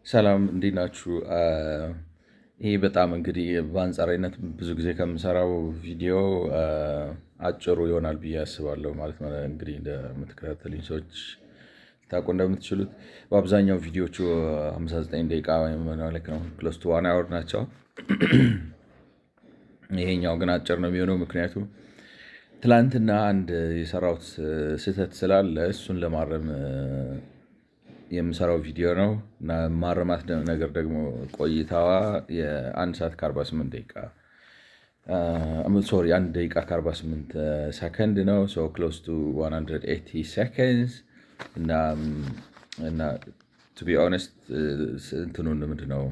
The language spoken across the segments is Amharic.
ሰላም እንዴት ናችሁ? ይሄ በጣም እንግዲህ በአንጻራዊነት ብዙ ጊዜ ከምሰራው ቪዲዮ አጭሩ ይሆናል ብዬ አስባለሁ። ማለት ነው እንግዲህ እንደምትከታተሉኝ ሰዎች ልታውቁ እንደምትችሉት በአብዛኛው ቪዲዮቹ 59 ደቂቃ ወይም ልክ ነው ክሎስ ቱ ዋን አወር ናቸው። ይሄኛው ግን አጭር ነው የሚሆነው ምክንያቱም ትላንትና አንድ የሰራሁት ስህተት ስላለ እሱን ለማረም የምሰራው ቪዲዮ ነው እና ማረማት ነገር ደግሞ ቆይታዋ የአንድ ሰዓት ከ48 ደቂቃ ሶሪ 1 ደቂቃ ከ48 ሰከንድ ነው። ክሎስ ቱ 180 ሰከንድስ እና ቱ ቢ ኦነስት እንትኑን ምንድን ነው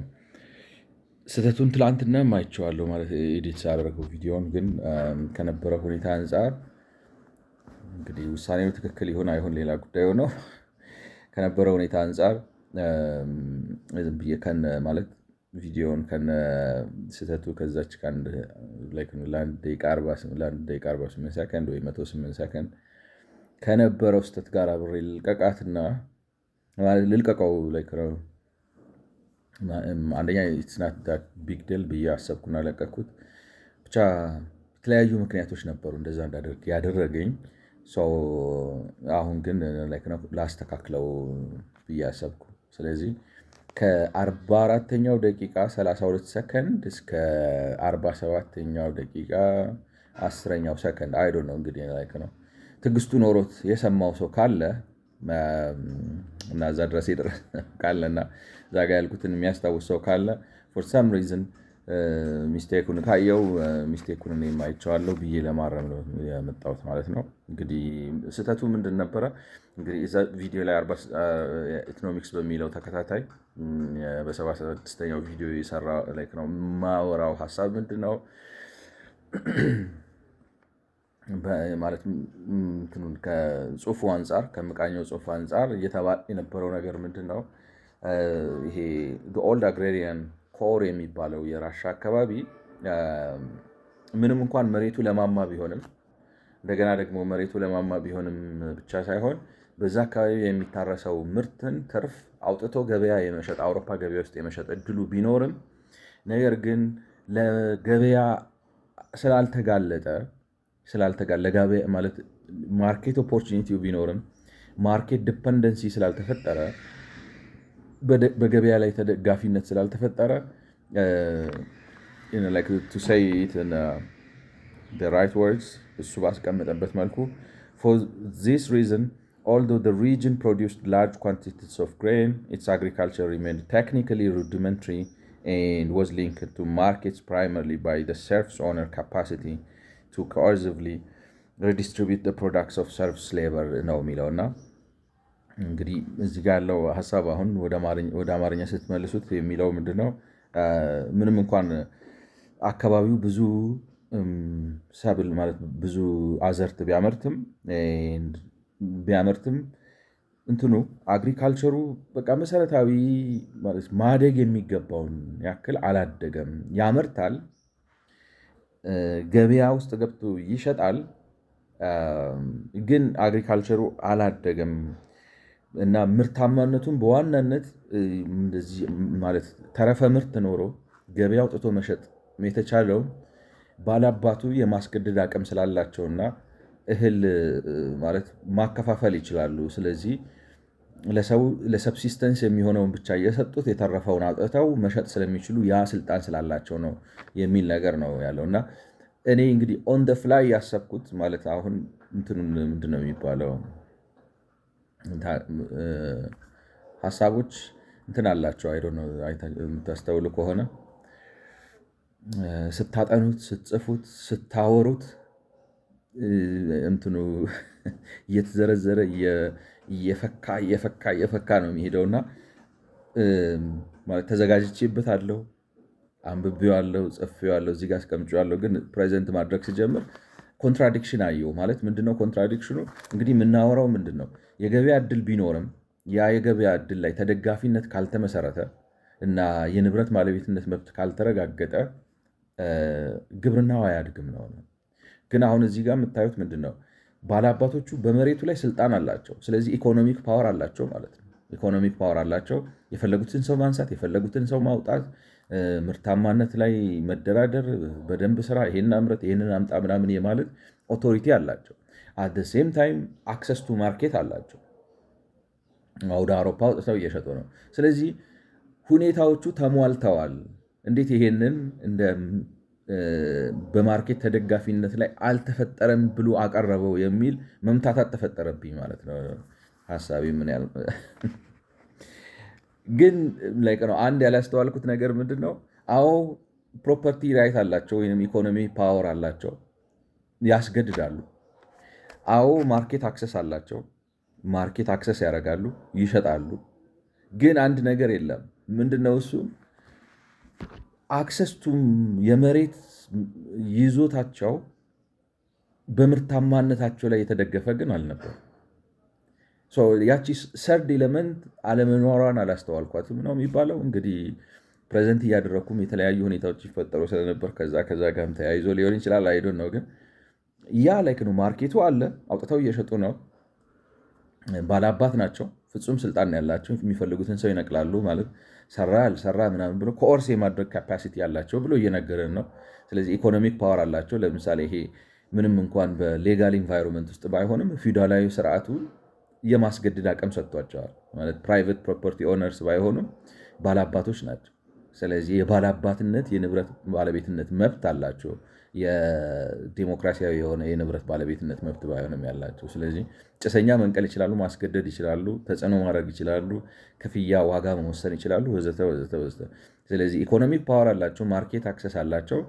ስህተቱን ትላንትና አይቼዋለሁ ማለት ኤዲት ሳደርገው ቪዲዮን ግን ከነበረ ሁኔታ አንጻር እንግዲህ ውሳኔው ትክክል ይሆን አይሆን ሌላ ጉዳዩ ነው። ከነበረ ሁኔታ አንጻር ዝም ብዬ ማለት ቪዲዮን ከነ ስህተቱ ከዛች ለአንድ ደቂቃ 48 ሰከንድ ወይ 108 ሰከንድ ከነበረው ስህተት ጋር አብሬ ልልቀቃትና ልልቀቀው አንደኛ ስናት ቢግ ደል ብዬ አሰብኩና ለቀኩት። ብቻ የተለያዩ ምክንያቶች ነበሩ እንደዛ እንዳደርግ ያደረገኝ። አሁን ግን ላስተካክለው ብዬ አሰብኩ። ስለዚህ ከ44ኛው ደቂቃ 32 ሰከንድ እስከ 47ኛው ደቂቃ 10ኛው ሰከንድ አይዶ ነው እንግዲህ ነው ትዕግስቱ ኖሮት የሰማው ሰው ካለ እና እዛ ድረስ ድረስ ካለና እዛ ጋ ያልኩትን የሚያስታውስ ሰው ካለ ፎር ሰም ሪዝን ሚስቴኩን ካየው ሚስቴኩን እኔም አይቼዋለሁ ብዬ ለማረም ነው የመጣሁት ማለት ነው። እንግዲህ ስህተቱ ምንድን ነበረ? እንግዲህ እዛ ቪዲዮ ላይ ኢኮኖሚክስ በሚለው ተከታታይ በ76ኛው ቪዲዮ የሰራ ነው ማወራው ሀሳብ ምንድን ነው ማለት ከጽሁፉ አንጻር ከምቃኘው ጽሁፍ አንጻር እየተባለ የነበረው ነገር ምንድን ነው? ይሄ ኦልድ አግሬሪያን ኮር የሚባለው የራሻ አካባቢ ምንም እንኳን መሬቱ ለማማ ቢሆንም እንደገና ደግሞ መሬቱ ለማማ ቢሆንም ብቻ ሳይሆን በዛ አካባቢ የሚታረሰው ምርትን ትርፍ አውጥቶ ገበያ የመሸጥ አውሮፓ ገበያ ውስጥ የመሸጥ እድሉ ቢኖርም ነገር ግን ለገበያ ስላልተጋለጠ ለገበያ ማለት ማርኬት ኦፖርቹኒቲው ቢኖርም ማርኬት ዲፐንደንሲ ስላልተፈጠረ በገበያ ላይ ተደጋፊነት ስላልተፈጠረ to say it in the right words እሱ ባስቀመጠበት መልኩ for this reason although the region produced large quantities of grain its agriculture remained technically rudimentary and was linked to markets primarily by the serf's owner capacity to coercively redistribute the products of serf's labor ነው የሚለው እና እንግዲህ እዚህ ጋር ያለው ሀሳብ አሁን ወደ አማርኛ ስትመልሱት የሚለው ምንድነው ምንም እንኳን አካባቢው ብዙ ሰብል ማለት ብዙ አዘርት ቢያመርትም እንትኑ አግሪካልቸሩ በቃ መሰረታዊ ማለት ማደግ የሚገባውን ያክል አላደገም። ያመርታል፣ ገበያ ውስጥ ገብቶ ይሸጣል፣ ግን አግሪካልቸሩ አላደገም እና ምርታማነቱን በዋናነት እንደዚህ ማለት ተረፈ ምርት ኖሮ ገበያ አውጥቶ መሸጥ የተቻለው ባላባቱ የማስገደድ አቅም ስላላቸውና እህል ማለት ማከፋፈል ይችላሉ። ስለዚህ ለሰው ለሰብሲስተንስ የሚሆነውን ብቻ እየሰጡት የተረፈውን አውጥተው መሸጥ ስለሚችሉ ያ ስልጣን ስላላቸው ነው የሚል ነገር ነው ያለው እና እኔ እንግዲህ ኦን ደ ፍላይ ያሰብኩት ማለት አሁን እንትኑን ምንድን ነው የሚባለው ሀሳቦች እንትን አላቸው የምታስተውሉ ከሆነ ስታጠኑት፣ ስትጽፉት፣ ስታወሩት እንትኑ እየተዘረዘረ እየፈካ ነው የሚሄደውና ተዘጋጅቼበታለሁ፣ አንብቤዋለሁ፣ ጽፌዋለሁ፣ እዚህ ጋር አስቀምጬዋለሁ። ግን ፕሬዘንት ማድረግ ሲጀምር ኮንትራዲክሽን አየሁ። ማለት ምንድነው ኮንትራዲክሽኑ? እንግዲህ የምናወራው ምንድነው የገበያ እድል ቢኖርም ያ የገበያ እድል ላይ ተደጋፊነት ካልተመሰረተ እና የንብረት ባለቤትነት መብት ካልተረጋገጠ ግብርናው አያድግም ነው። ግን አሁን እዚህ ጋር የምታዩት ምንድን ነው? ባለአባቶቹ በመሬቱ ላይ ስልጣን አላቸው። ስለዚህ ኢኮኖሚክ ፓወር አላቸው ማለት ነው። ኢኮኖሚክ ፓወር አላቸው። የፈለጉትን ሰው ማንሳት፣ የፈለጉትን ሰው ማውጣት፣ ምርታማነት ላይ መደራደር፣ በደንብ ስራ፣ ይሄን አምረት፣ ይሄንን አምጣ ምናምን የማለት ኦቶሪቲ አላቸው። አት ደ ሴም ታይም አክሰስ ቱ ማርኬት አላቸው። ወደ አውሮፓ ወጥተው እየሸጡ ነው። ስለዚህ ሁኔታዎቹ ተሟልተዋል። እንዴት ይሄንን በማርኬት ተደጋፊነት ላይ አልተፈጠረም ብሎ አቀረበው የሚል መምታታት ተፈጠረብኝ ማለት ነው። ሀሳቢ ምን ያህል ግን ላይቅ ነው። አንድ ያላስተዋልኩት ነገር ምንድን ነው? አዎ ፕሮፐርቲ ራይት አላቸው ወይም ኢኮኖሚ ፓወር አላቸው፣ ያስገድዳሉ። አዎ ማርኬት አክሰስ አላቸው፣ ማርኬት አክሰስ ያደርጋሉ፣ ይሸጣሉ። ግን አንድ ነገር የለም። ምንድነው እሱ? አክሰስቱም የመሬት ይዞታቸው በምርታማነታቸው ላይ የተደገፈ ግን አልነበር። ያቺ ሰርድ ኤለመንት አለመኖሯን አላስተዋልኳትም ነው የሚባለው። እንግዲህ ፕሬዘንት እያደረግኩም የተለያዩ ሁኔታዎች ይፈጠሩ ስለነበር ከዛ ጋርም ተያይዞ ሊሆን ይችላል። አይዶን ነው ግን ያ ላይክ ነው። ማርኬቱ አለ፣ አውጥተው እየሸጡ ነው። ባላባት ናቸው፣ ፍጹም ስልጣን ያላቸው፣ የሚፈልጉትን ሰው ይነቅላሉ ማለት ሰራ አልሰራ ምናምን ብሎ ኮርስ የማድረግ ካፓሲቲ ያላቸው ብሎ እየነገረን ነው። ስለዚህ ኢኮኖሚክ ፓወር አላቸው። ለምሳሌ ይሄ ምንም እንኳን በሌጋል ኢንቫይሮንመንት ውስጥ ባይሆንም ፊውዳላዊ ስርዓቱ የማስገድድ አቅም ሰጥቷቸዋል ማለት ፕራይቬት ፕሮፐርቲ ኦነርስ ባይሆኑም ባላባቶች ናቸው። ስለዚህ የባላባትነት የንብረት ባለቤትነት መብት አላቸው። የዲሞክራሲያዊ የሆነ የንብረት ባለቤትነት መብት ባይሆንም ያላቸው። ስለዚህ ጭሰኛ መንቀል ይችላሉ፣ ማስገደድ ይችላሉ፣ ተጽዕኖ ማድረግ ይችላሉ፣ ክፍያ ዋጋ መወሰን ይችላሉ፣ ወዘተ ወዘተ ወዘተ። ስለዚህ ኢኮኖሚክ ፓወር አላቸው፣ ማርኬት አክሰስ አላቸው።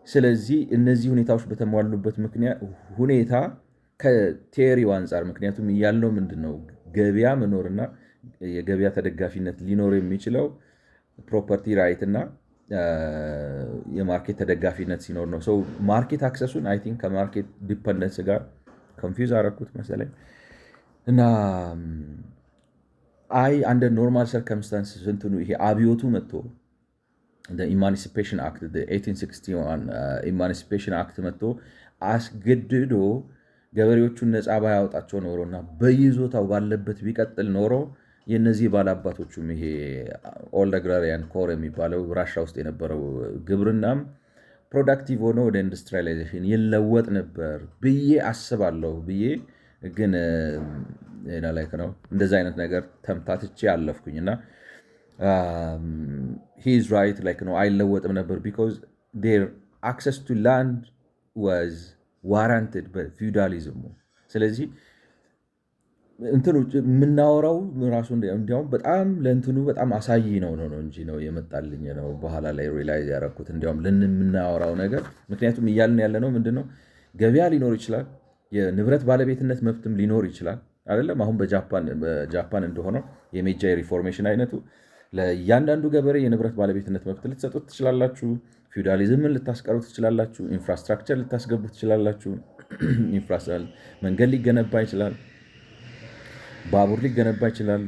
ስለዚህ እነዚህ ሁኔታዎች በተሟሉበት ሁኔታ ከቴዎሪው አንጻር ምክንያቱም ያለው ምንድን ነው ገበያ መኖርና የገበያ ተደጋፊነት ሊኖር የሚችለው ፕሮፐርቲ ራይት እና የማርኬት ተደጋፊነት ሲኖር ነው። ማርኬት አክሰሱን አይ ቲንክ ከማርኬት ዲፐንደንስ ጋር ኮንፊውዝ አደረኩት መሰለኝ እና አንደ ኖርማል ሰርከምስታንስ እንትኑ ይሄ አብዮቱ መጥቶ ኢማንሲፔሽን አክት 1861 ኢማንሲፔሽን አክት መጥቶ አስገድዶ ገበሬዎቹን ነፃ ባያወጣቸው ኖሮ እና በይዞታው ባለበት ቢቀጥል ኖሮ የነዚህ ባላባቶቹም ይሄ ኦልድ አግራሪያን ኮር የሚባለው ራሻ ውስጥ የነበረው ግብርናም ፕሮዳክቲቭ ሆኖ ወደ ኢንዱስትሪያላይዜሽን ይለወጥ ነበር ብዬ አስባለሁ። ብዬ ግን ላይክ ነው እንደዚ አይነት ነገር ተምታትቼ አለፍኩኝ እና ሂዝ ራይት ላይክ ነው አይለወጥም ነበር ቢኮዝ ዴር አክሰስ ቱ ላንድ ዋዝ ዋራንትድ በፊውዳሊዝሙ። ስለዚህ እንትኑ የምናወራው ራሱ እንዲያውም በጣም ለእንትኑ በጣም አሳይ ነው እንጂ ነው የመጣልኝ ነው በኋላ ላይ ሪላይዝ ያደረኩት እንዲያውም የምናወራው ነገር። ምክንያቱም እያልን ያለ ነው ምንድነው ገበያ ሊኖር ይችላል፣ የንብረት ባለቤትነት መብትም ሊኖር ይችላል አይደለም። አሁን በጃፓን እንደሆነው የሜጃ ሪፎርሜሽን አይነቱ ለእያንዳንዱ ገበሬ የንብረት ባለቤትነት መብት ልትሰጡት ትችላላችሁ፣ ፊውዳሊዝምን ልታስቀሩ ትችላላችሁ፣ ኢንፍራስትራክቸር ልታስገቡ ትችላላችሁ። መንገድ ሊገነባ ይችላል፣ ባቡር ሊገነባ ይችላል፣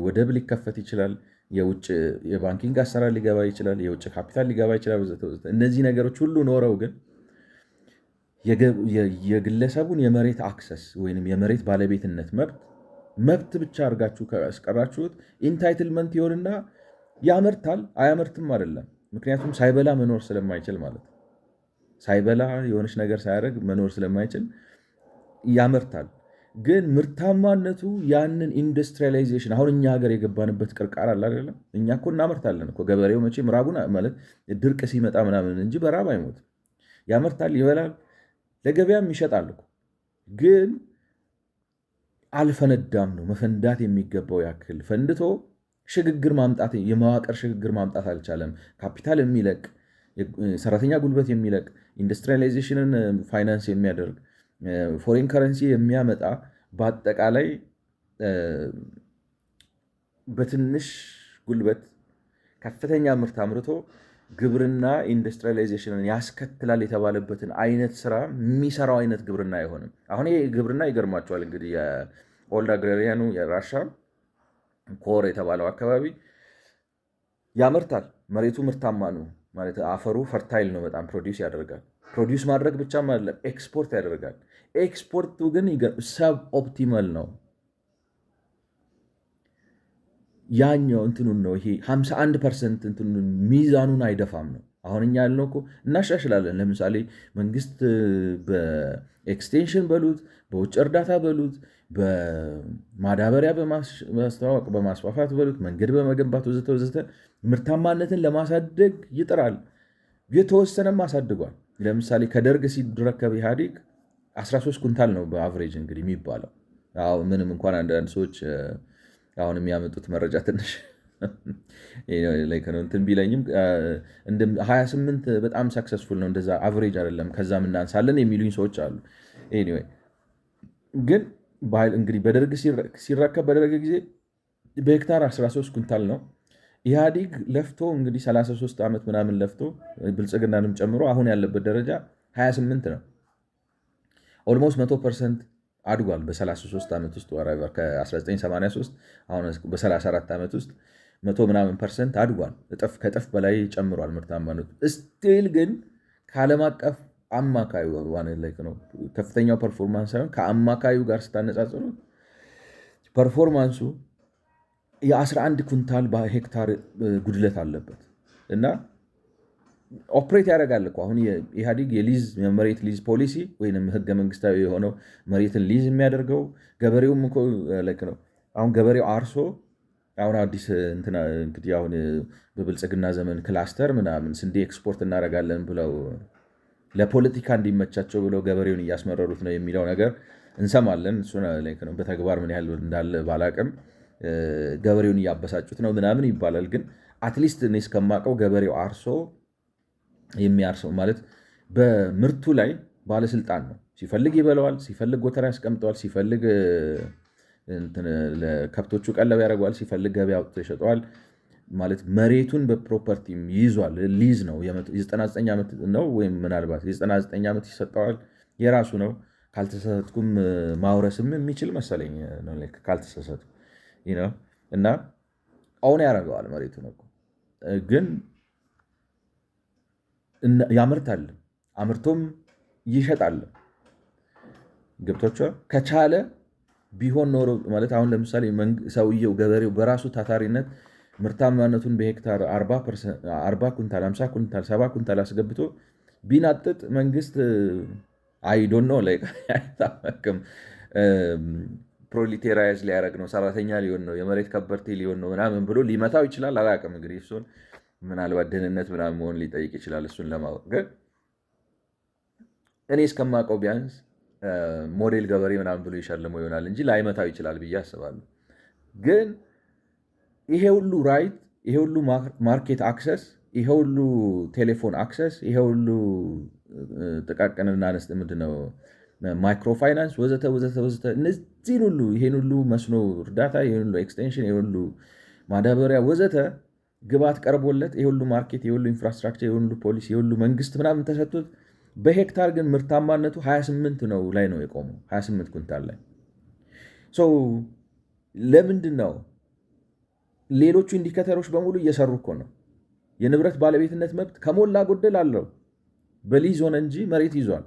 ወደብ ሊከፈት ይችላል፣ የውጭ የባንኪንግ አሰራር ሊገባ ይችላል፣ የውጭ ካፒታል ሊገባ ይችላል። እነዚህ ነገሮች ሁሉ ኖረው ግን የግለሰቡን የመሬት አክሰስ ወይም የመሬት ባለቤትነት መብት ብቻ አድርጋችሁ ካስቀራችሁት ኢንታይትልመንት ይሆንና ያመርታል አያመርትም አይደለም። ምክንያቱም ሳይበላ መኖር ስለማይችል ማለት ነው። ሳይበላ የሆነች ነገር ሳያደርግ መኖር ስለማይችል ያመርታል። ግን ምርታማነቱ ያንን ኢንዱስትሪያላይዜሽን አሁን እኛ ሀገር የገባንበት ቅርቃር አለ አይደለም። እኛ እኮ እናመርታለን እኮ ገበሬው መቼም ራቡን ማለት ድርቅ ሲመጣ ምናምን እንጂ በራብ አይሞትም። ያመርታል፣ ይበላል፣ ለገበያም ይሸጣል እኮ። ግን አልፈነዳም ነው መፈንዳት የሚገባው ያክል ፈንድቶ ሽግግር ማምጣት የመዋቅር ሽግግር ማምጣት አልቻለም። ካፒታል የሚለቅ ሰራተኛ ጉልበት የሚለቅ ኢንዱስትሪያላይዜሽንን ፋይናንስ የሚያደርግ ፎሬን ከረንሲ የሚያመጣ በአጠቃላይ በትንሽ ጉልበት ከፍተኛ ምርት አምርቶ ግብርና ኢንዱስትሪያላይዜሽንን ያስከትላል የተባለበትን አይነት ስራ የሚሰራው አይነት ግብርና አይሆንም። አሁን ይሄ ግብርና ይገርማቸዋል እንግዲህ የኦልድ አግራሪያኑ የራሻ ኮር የተባለው አካባቢ ያመርታል። መሬቱ ምርታማ ነው ማለት አፈሩ ፈርታይል ነው፣ በጣም ፕሮዲውስ ያደርጋል። ፕሮዲውስ ማድረግ ብቻም አይደለም ኤክስፖርት ያደርጋል። ኤክስፖርቱ ግን ሰብ ኦፕቲማል ነው። ያኛው እንትኑን ነው ይሄ 51% እንትኑን ሚዛኑን አይደፋም ነው። አሁን እኛ ያልነው እኮ እናሻሽላለን። ለምሳሌ መንግስት በኤክስቴንሽን በሉት በውጭ እርዳታ በሉት በማዳበሪያ በማስተዋወቅ በማስፋፋት በሉት መንገድ በመገንባት ወዘተ ወዘተ ምርታማነትን ለማሳደግ ይጥራል። የተወሰነም አሳድጓል። ለምሳሌ ከደርግ ሲረከብ ኢህአዴግ 13 ኩንታል ነው በአቨሬጅ እንግዲህ የሚባለው። ምንም እንኳን አንዳንድ ሰዎች አሁን የሚያመጡት መረጃ ትንሽ እንትን ቢለኝም 28 በጣም ሰክሰስፉል ነው፣ እንደዛ አቨሬጅ አይደለም፣ ከዛም እናንሳለን የሚሉኝ ሰዎች አሉ። ኤኒዌይ ግን እንግዲህ በደርግ ሲረከብ በደርግ ጊዜ በሄክታር 13 ኩንታል ነው። ኢህአዲግ ለፍቶ እንግዲህ 33 ዓመት ምናምን ለፍቶ ብልጽግናንም ጨምሮ አሁን ያለበት ደረጃ 28 ነው። ኦልሞስት 100% አድጓል በ33 ዓመት ውስጥ ወራይቨር ከ1983 አሁን በ34 ዓመት ውስጥ 100 ምናምን ፐርሰንት አድጓል። ከእጥፍ በላይ ጨምሯል ምርታማነቱ። ስቲል ግን ከዓለም አቀፍ አማካዩ ነው ከፍተኛው ፐርፎርማንስ ሳይሆን ከአማካዩ ጋር ስታነጻጽሩ ፐርፎርማንሱ የ11 ኩንታል በሄክታር ጉድለት አለበት እና ኦፕሬት ያደርጋል እኮ አሁን የኢህአዲግ የመሬት ሊዝ ፖሊሲ ወይም ህገ መንግስታዊ የሆነው መሬትን ሊዝ የሚያደርገው ገበሬውም እኮ ነው። አሁን ገበሬው አርሶ አሁን አዲስ እንግዲህ አሁን በብልጽግና ዘመን ክላስተር ምናምን ስንዴ ኤክስፖርት እናደርጋለን ብለው ለፖለቲካ እንዲመቻቸው ብለው ገበሬውን እያስመረሩት ነው የሚለው ነገር እንሰማለን። እሱ ነው በተግባር ምን ያህል እንዳለ ባላቅም ገበሬውን እያበሳጩት ነው ምናምን ይባላል። ግን አትሊስት እኔ እስከማውቀው ገበሬው አርሶ የሚያርሰው ማለት በምርቱ ላይ ባለስልጣን ነው። ሲፈልግ ይበለዋል፣ ሲፈልግ ጎተራ ያስቀምጠዋል፣ ሲፈልግ ለከብቶቹ ቀለብ ያደርገዋል፣ ሲፈልግ ገበያ አውጥቶ ይሸጠዋል። ማለት መሬቱን በፕሮፐርቲ ይዟል። ሊዝ ነው። 99 ዓመት ነው ወይም ምናልባት 99 ዓመት ይሰጠዋል። የራሱ ነው። ካልተሰሰትኩም ማውረስም የሚችል መሰለኝ ካልተሰሰትኩ እና አሁን ያደርገዋል መሬቱን እኮ ግን ያመርታል፣ አምርቶም ይሸጣል። ገብቶች ከቻለ ቢሆን ኖሮ ማለት አሁን ለምሳሌ ሰውየው ገበሬው በራሱ ታታሪነት ምርታማነቱን በሄክታር 40 ኩንታል 50 ኩንታል 70 ኩንታል አስገብቶ ቢናጥጥ መንግስት አይዶን ነው ላይ አይታወቅም ፕሮሊቴራይዝ ሊያደርግ ነው፣ ሰራተኛ ሊሆን ነው፣ የመሬት ከበርቴ ሊሆን ነው ምናምን ብሎ ሊመታው ይችላል። አላውቅም እንግዲህ እሱን ምናልባት ደህንነት ምናምን መሆን ሊጠይቅ ይችላል። እሱን ለማወቅ ግን እኔ እስከማውቀው ቢያንስ ሞዴል ገበሬ ምናምን ብሎ ይሸልመው ይሆናል እንጂ ላይመታው ይችላል ብዬ አስባለሁ። ግን ይሄ ሁሉ ራይት፣ ይሄ ሁሉ ማርኬት አክሰስ፣ ይሄ ሁሉ ቴሌፎን አክሰስ፣ ይሄ ሁሉ ጥቃቅንና አነስት ምንድነው ማይክሮፋይናንስ ወዘተ ወዘተ ወዘተ እነዚህን ሁሉ ይሄን ሁሉ መስኖ እርዳታ፣ ይሄን ሁሉ ኤክስቴንሽን፣ ይሄን ሁሉ ማዳበሪያ ወዘተ ግብዓት ቀርቦለት ይሄ ሁሉ ማርኬት፣ ይሄ ሁሉ ኢንፍራስትራክቸር፣ ይሄ ሁሉ ፖሊሲ፣ ይሄ ሁሉ መንግስት ምናምን ተሰጥቶት በሄክታር ግን ምርታማነቱ 28 ነው ላይ ነው የቆመው 28 ኩንታል ላይ። ለምንድን ነው ሌሎቹ ኢንዲኬተሮች በሙሉ እየሰሩ እኮ ነው። የንብረት ባለቤትነት መብት ከሞላ ጎደል አለው። በሊዝ ሆነ እንጂ መሬት ይዟል።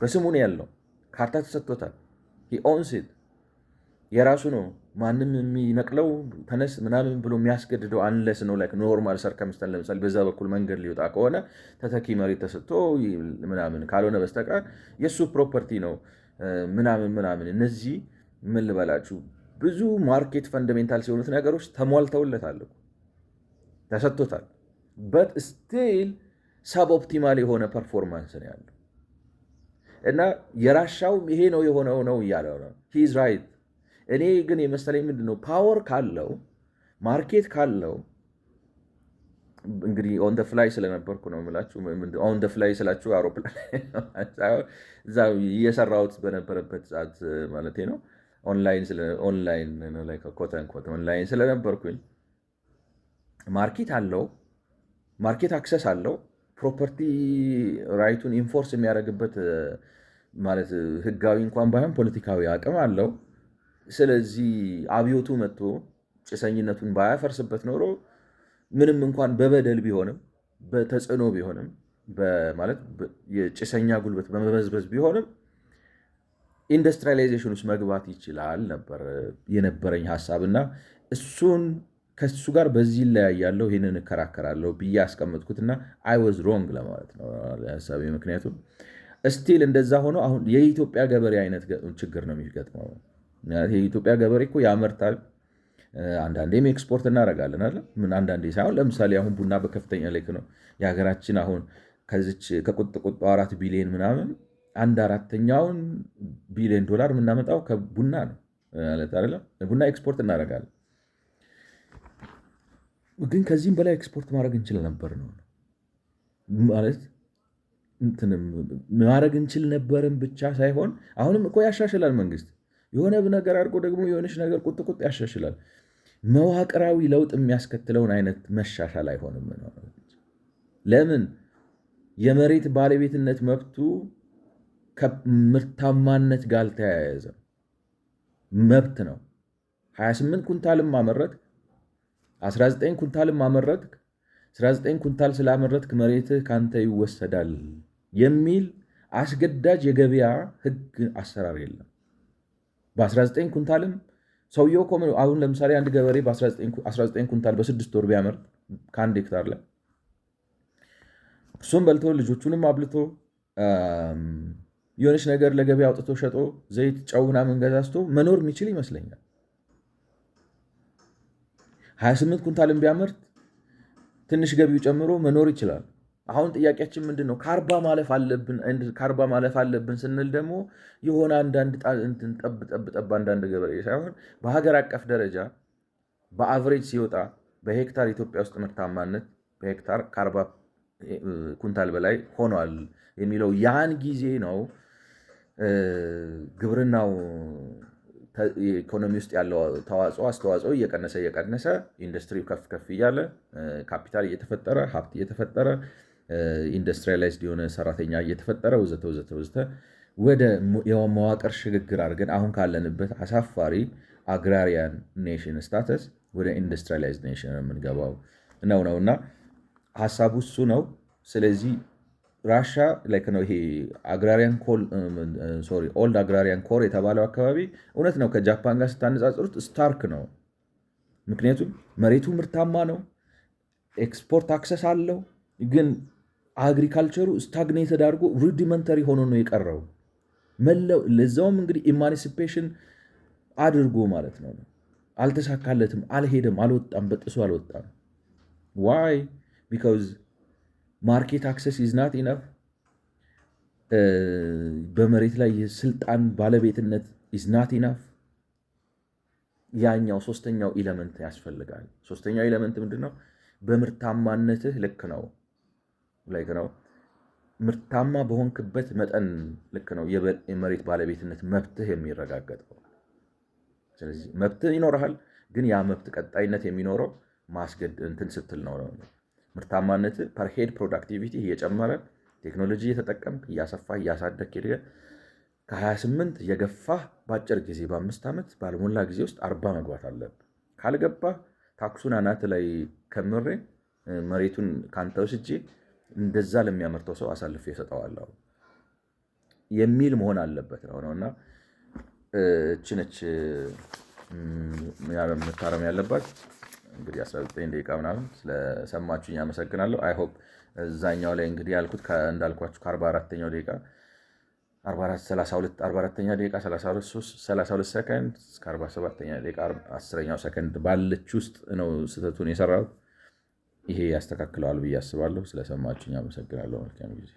በስሙ ነው ያለው። ካርታ ተሰጥቶታል። ኦንሴት የራሱ ነው። ማንም የሚነቅለው ተነስ ምናምን ብሎ የሚያስገድደው አንለስ ነው ኖርማል ሰርከምስታንስ። ለምሳሌ በዛ በኩል መንገድ ሊወጣ ከሆነ ተተኪ መሬት ተሰጥቶ ምናምን ካልሆነ በስተቀር የእሱ ፕሮፐርቲ ነው ምናምን ምናምን። እነዚህ ምን ልበላችሁ ብዙ ማርኬት ፈንዳሜንታል ሲሆኑት ነገሮች ተሟልተውለታል፣ ተሰጥቶታል። በት ስቲል ሰብ ኦፕቲማል የሆነ ፐርፎርማንስ ነው ያለው እና የራሻው ይሄ ነው የሆነው ነው እያለው ነው። ሂዝ ራይት። እኔ ግን የመሰለኝ ምንድን ነው ፓወር ካለው ማርኬት ካለው እንግዲህ ኦን ደ ፍላይ ስለነበርኩ ነው የምላችሁ። ኦን ደ ፍላይ ስላችሁ አውሮፕላን እዛ እየሰራሁት በነበረበት ሰዓት ማለቴ ነው። ኦንላይን ስለነበርኩኝ ማርኬት አለው፣ ማርኬት አክሰስ አለው፣ ፕሮፐርቲ ራይቱን ኢንፎርስ የሚያደርግበት ማለት ህጋዊ እንኳን ባይሆን ፖለቲካዊ አቅም አለው። ስለዚህ አብዮቱ መጥቶ ጭሰኝነቱን ባያፈርስበት ኖሮ ምንም እንኳን በበደል ቢሆንም በተጽዕኖ ቢሆንም ማለት የጭሰኛ ጉልበት በመበዝበዝ ቢሆንም ኢንዱስትሪያላይዜሽን ውስጥ መግባት ይችላል ነበር የነበረኝ ሀሳብ። እና እሱን ከሱ ጋር በዚህ ላይ ያለው ይህንን እከራከራለሁ ብዬ አስቀመጥኩትና አይ ወዝ ሮንግ ለማለት ነው ሀሳቤ። ምክንያቱም እስቲል እንደዛ ሆኖ አሁን የኢትዮጵያ ገበሬ አይነት ችግር ነው የሚገጥመው። የኢትዮጵያ ገበሬ እኮ ያመርታል፣ አንዳንዴም ኤክስፖርት እናደርጋለን አለ ምን አንዳንዴ ሳይሆን። ለምሳሌ አሁን ቡና በከፍተኛ ልክ ነው የሀገራችን አሁን ከዚች ከቁጥቁጥ 4 ቢሊዮን ምናምን 1/4ኛውን ቢሊዮን ዶላር የምናመጣው ከቡና ነው ማለት አይደለም። ቡና ኤክስፖርት እናደርጋለን፣ ግን ከዚህም በላይ ኤክስፖርት ማድረግ እንችል ነበር ነው ማለት። ማድረግ እንችል ነበርን ብቻ ሳይሆን አሁንም እኮ ያሻሽላል መንግስት። የሆነ ነገር አድርጎ ደግሞ የሆነች ነገር ቁጥ ያሻሽላል። መዋቅራዊ ለውጥ የሚያስከትለውን አይነት መሻሻል አይሆንም። ለምን? የመሬት ባለቤትነት መብቱ ከምርታማነት ጋር ተያያዘ መብት ነው። 28 ኩንታልም አመረትክ፣ 19 ኩንታልም አመረትክ፣ 19 ኩንታል ስላመረትክ መሬትህ ካንተ ይወሰዳል የሚል አስገዳጅ የገበያ ህግ አሰራር የለም። በ19 ኩንታልም ሰውየው አሁን ለምሳሌ አንድ ገበሬ በ19 ኩንታል በ6 ወር ቢያመርት ከአንድ ሄክታር ላይ እሱም በልቶ ልጆቹንም አብልቶ የሆነች ነገር ለገበያ አውጥቶ ሸጦ ዘይት፣ ጨው ምናምን ገዛዝቶ መኖር የሚችል ይመስለኛል። 28 ኩንታልም ቢያመርት ትንሽ ገቢው ጨምሮ መኖር ይችላል። አሁን ጥያቄያችን ምንድን ነው? ከአርባ ማለፍ አለብን ስንል ደግሞ የሆነ አንዳንድ ጠብ አንዳንድ ገበሬ ሳይሆን በሀገር አቀፍ ደረጃ በአቨሬጅ ሲወጣ በሄክታር ኢትዮጵያ ውስጥ ምርታማነት በሄክታር ከ40 ኩንታል በላይ ሆኗል የሚለው ያን ጊዜ ነው ግብርናው ኢኮኖሚ ውስጥ ያለው አስተዋጽኦ እየቀነሰ ኢንዱስትሪው ከፍ እያለ ካፒታል እየተፈጠረ ሀብት እየተፈጠረ ኢንዱስትሪያላይዝድ የሆነ ሰራተኛ እየተፈጠረ ወዘተ ወደ የመዋቅር ሽግግር አድርገን አሁን ካለንበት አሳፋሪ አግራሪያን ኔሽን ስታተስ ወደ ኢንዱስትሪያላይዝድ ኔሽን የምንገባው ነውና ሀሳቡ እሱ ነው። ስለዚህ ራሻ ነው ይሄ ኦልድ አግራሪያን ኮር የተባለው አካባቢ እውነት ነው። ከጃፓን ጋር ስታነጻጽሩት ስታርክ ነው። ምክንያቱም መሬቱ ምርታማ ነው፣ ኤክስፖርት አክሰስ አለው። ግን አግሪካልቸሩ ስታግኔትድ አድርጎ ሩዲመንተሪ ሆኖ ነው የቀረው። ለዛውም እንግዲህ ኢማንሲፔሽን አድርጎ ማለት ነው። አልተሳካለትም፣ አልሄደም፣ አልወጣም፣ በጥሶ አልወጣም። ዋይ ቢካውዝ ማርኬት አክሰስ ኢዝ ናት ኢነፍ። በመሬት ላይ የስልጣን ባለቤትነት ኢዝ ናት ኢነፍ። ያኛው ሶስተኛው ኢለመንት ያስፈልጋል። ሶስተኛው ኢለመንት ምንድነው? በምርታማነትህ ልክ ነው ምርታማ በሆንክበት መጠን ልክ ነው የመሬት ባለቤትነት መብትህ የሚረጋገጠው። ስለዚህ መብትህ ይኖርሃል፣ ግን ያ መብት ቀጣይነት የሚኖረው ማስገድ እንትን ስትል ነው። ምርታማነት ፐርሄድ ፕሮዳክቲቪቲ እየጨመረ ቴክኖሎጂ እየተጠቀምክ እያሰፋህ እያሳደግክ ሄደ ከ28 የገፋህ በአጭር ጊዜ በ5 ዓመት ባልሞላ ጊዜ ውስጥ 40 መግባት አለብህ። ካልገባህ ታክሱን አናት ላይ ከምሬ መሬቱን ካንተ ወስጄ እንደዛ ለሚያመርተው ሰው አሳልፌ እሰጠዋለሁ የሚል መሆን አለበት ነውና እችነች መታረም ያለባት። እንግዲህ 19 ደቂቃ ምናምን ስለሰማችሁኝ አመሰግናለሁ። አይ ሆፕ እዛኛው ላይ እንግዲህ ያልኩት እንዳልኳችሁ ከ44ኛው ደቂቃ 44ኛ ደቂቃ 32 ሰከንድ እስከ 47ኛ ደቂቃ 10ኛው ሰከንድ ባለች ውስጥ ነው ስህተቱን የሰራሁት። ይሄ ያስተካክለዋል ብዬ አስባለሁ። ስለሰማችሁኝ አመሰግናለሁ። መልካም ጊዜ